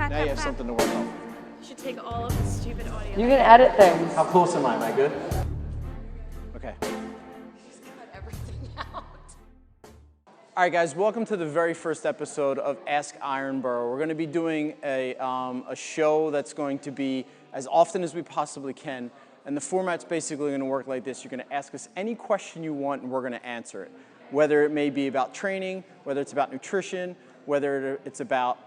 Now you have something to work on. You should take all of the stupid audio. You can edit things. How close am I? Am I good? Okay. Just cut everything out. All right, guys, welcome to the very first episode of Ask Ironborough. We're going to be doing a show that's going to be as often as we possibly can. And the format's basically going to work like this. You're going to ask us any question you want, and we're going to answer it. Whether it may be about training, whether it's about nutrition, whether it's about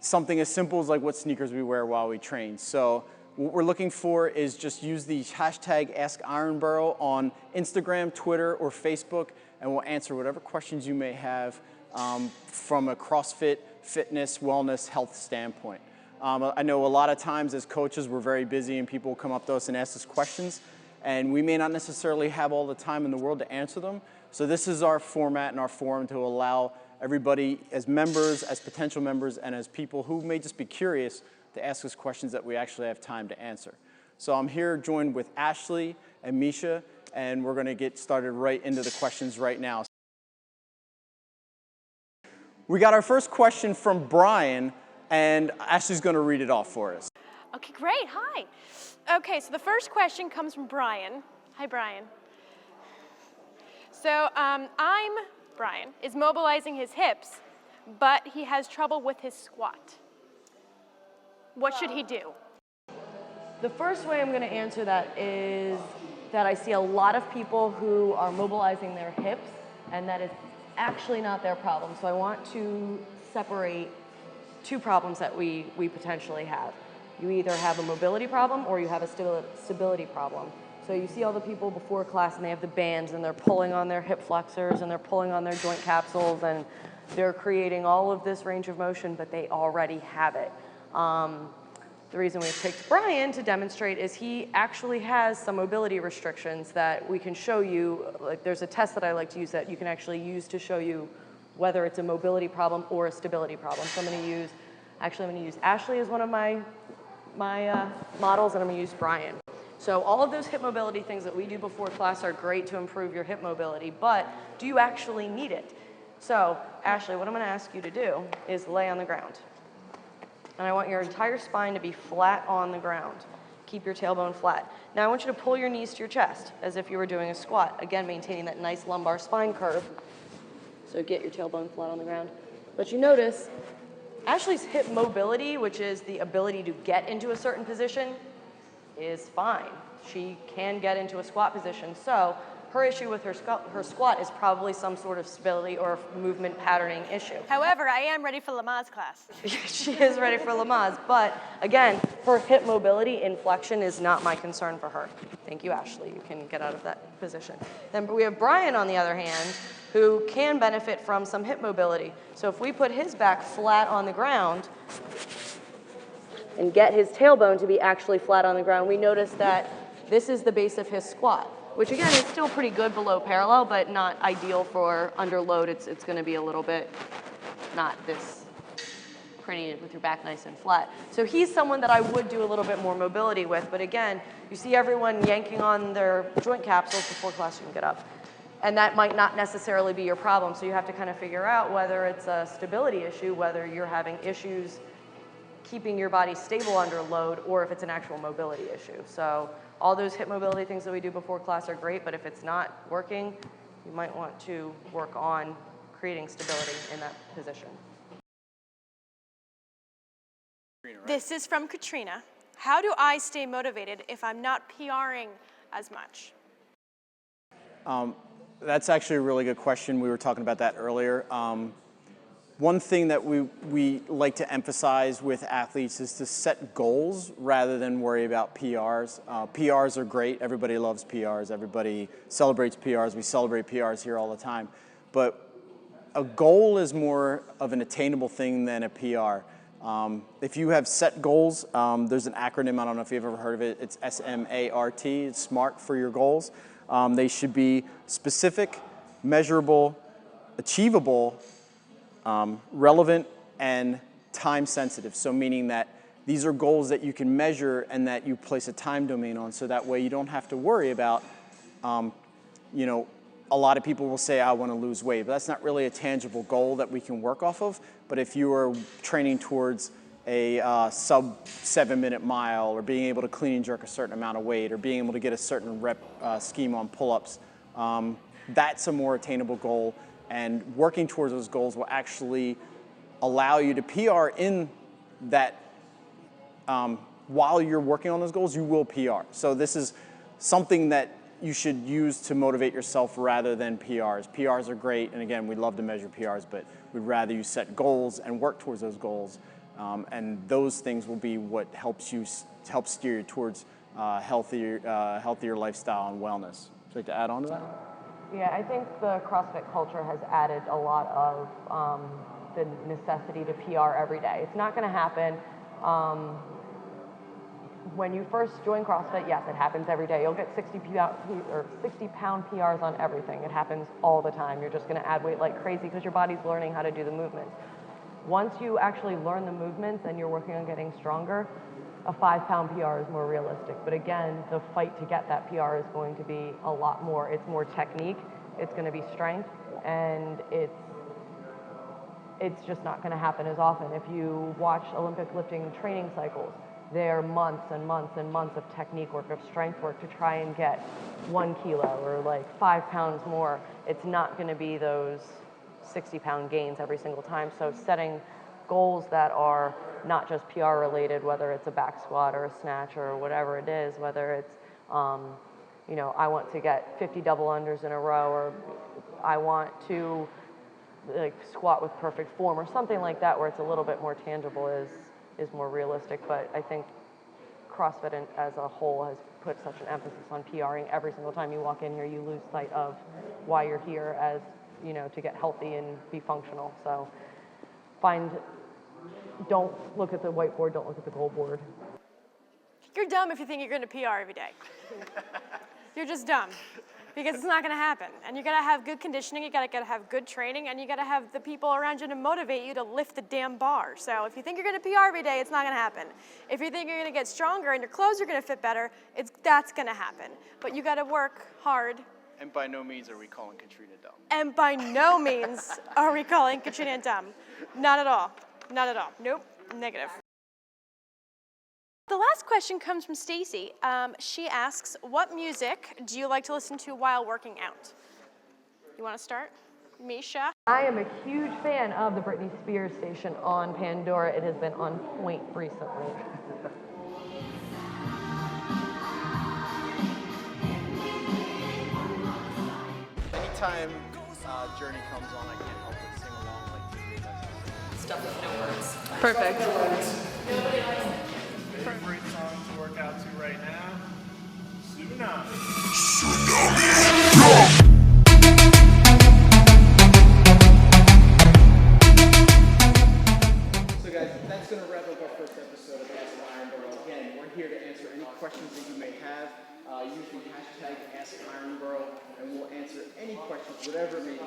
something as simple as like what sneakers we wear while we train. So what we're looking for is just use the hashtag #AskIronborough on Instagram, Twitter, or Facebook, and we'll answer whatever questions you may have from a CrossFit, fitness, wellness, health standpoint. I know a lot of times as coaches we're very busy and people come up to us and ask us questions, and we may not necessarily have all the time in the world to answer them. So this is our format and our forum to allow everybody as members, as potential members, and as people who may just be curious to ask us questions that we actually have time to answer. So I'm here joined with Ashley and Misha, and we're going to get started right into the questions right now. We got our first question from Brian, and Ashley's going to read it off for us. Okay, great. Hi. Okay, so the first question comes from Brian. Hi, Brian. So Brian is mobilizing his hips, but he has trouble with his squat. What should he do? The first way I'm going to answer that is that I see a lot of people who are mobilizing their hips, and that is actually not their problem. So I want to separate two problems that we potentially have. You either have a mobility problem or you have a stability problem. So you see all the people before class and they have the bands and they're pulling on their hip flexors and they're pulling on their joint capsules and they're creating all of this range of motion, but they already have it. The reason we picked Brian to demonstrate is he actually has some mobility restrictions that we can show you. Like there's a test that I like to use that you can actually use to show you whether it's a mobility problem or a stability problem. So I'm going to use Ashley as one of my models, and I'm going to use Brian. So all of those hip mobility things that we do before class are great to improve your hip mobility, but do you actually need it? So Ashley, what I'm going to ask you to do is lay on the ground. And I want your entire spine to be flat on the ground. Keep your tailbone flat. Now I want you to pull your knees to your chest as if you were doing a squat. Again, maintaining that nice lumbar spine curve. So get your tailbone flat on the ground. But you notice Ashley's hip mobility, which is the ability to get into a certain position, is fine. She can get into a squat position. So her issue with her squat is probably some sort of stability or movement patterning issue. However, I am ready for Lamaze class. She is ready for Lamaze, but again, her hip mobility inflection is not my concern for her. Thank you, Ashley. You can get out of that position. Then we have Brian, on the other hand, who can benefit from some hip mobility. So if we put his back flat on the ground and get his tailbone to be actually flat on the ground, we notice that this is the base of his squat, which again is still pretty good below parallel, but not ideal for under load. It's going to be a little bit not this pretty with your back nice and flat. So he's someone that I would do a little bit more mobility with, but again, you see everyone yanking on their joint capsules before class, you can get up. And that might not necessarily be your problem, so you have to kind of figure out whether it's a stability issue, whether you're having issues keeping your body stable under load, or if it's an actual mobility issue. So all those hip mobility things that we do before class are great, but if it's not working, you might want to work on creating stability in that position. This is from Katrina. How do I stay motivated if I'm not PRing as much? That's actually a really good question. We were talking about that earlier. One thing that we like to emphasize with athletes is to set goals rather than worry about PRs. PRs are great. Everybody loves PRs. Everybody celebrates PRs. We celebrate PRs here all the time. But a goal is more of an attainable thing than a PR. If you have set goals, there's an acronym, I don't know if you've ever heard of it, it's SMART, it's SMART for your goals. They should be specific, measurable, achievable, relevant, and time sensitive. So meaning that these are goals that you can measure and that you place a time domain on, so that way you don't have to worry about a lot of people will say, I want to lose weight, but that's not really a tangible goal that we can work off of. But if you are training towards a sub 7-minute mile, or being able to clean and jerk a certain amount of weight, or being able to get a certain rep scheme on pull-ups, that's a more attainable goal. And working towards those goals will actually allow you to PR in that. While you're working on those goals, you will PR. So this is something that you should use to motivate yourself rather than PRs. PRs are great, and again, we love to measure PRs, but we'd rather you set goals and work towards those goals. And those things will be what help steer you towards healthier lifestyle and wellness. Would you like to add on to that? Yeah, I think the CrossFit culture has added a lot of the necessity to PR every day. It's not going to happen. When you first join CrossFit, yes, it happens every day. You'll get 60-pound PRs on everything. It happens all the time. You're just going to add weight like crazy because your body's learning how to do the movements. Once you actually learn the movements and you're working on getting stronger, a 5-pound PR is more realistic. But again, the fight to get that PR is going to be a lot more. It's more technique, it's going to be strength, and it's just not going to happen as often. If you watch Olympic lifting training cycles, they're months and months and months of technique work, of strength work to try and get 1 kilo or like 5 pounds more. It's not going to be those 60-pound gains every single time. So setting goals that are not just PR related, whether it's a back squat or a snatch or whatever it is, whether it's, I want to get 50 double unders in a row, or I want to like squat with perfect form or something like that, where it's a little bit more tangible, is more realistic. But I think CrossFit as a whole has put such an emphasis on PRing. Every single time you walk in here, you lose sight of why you're here, as to get healthy and be functional. So don't look at the whiteboard, don't look at the goal board. You're dumb if you think you're going to PR every day. You're just dumb, because it's not going to happen. And you got to have good conditioning, you got to have good training, and you got to have the people around you to motivate you to lift the damn bar. So if you think you're going to PR every day, it's not going to happen. If you think you're going to get stronger and your clothes are going to fit better, that's going to happen. But you got to work hard. And by no means are we calling Katrina dumb. And by no means are we calling Katrina dumb. Not at all. Not at all. Nope. Negative. The last question comes from Stacy. She asks, what music do you like to listen to while working out? You want to start? Misha? I am a huge fan of the Britney Spears station on Pandora. It has been on point recently. Anytime Journey comes on, I can't help but sing along like you. Stuff with no words. Perfect. Favorite song to work out to right now? Tsunami. So guys, that's going to wrap up our first episode of Ironborough. Again, we're here to answer any questions that you may have. Use the hashtag #AskIronborough, and we'll answer any questions, whatever it may be.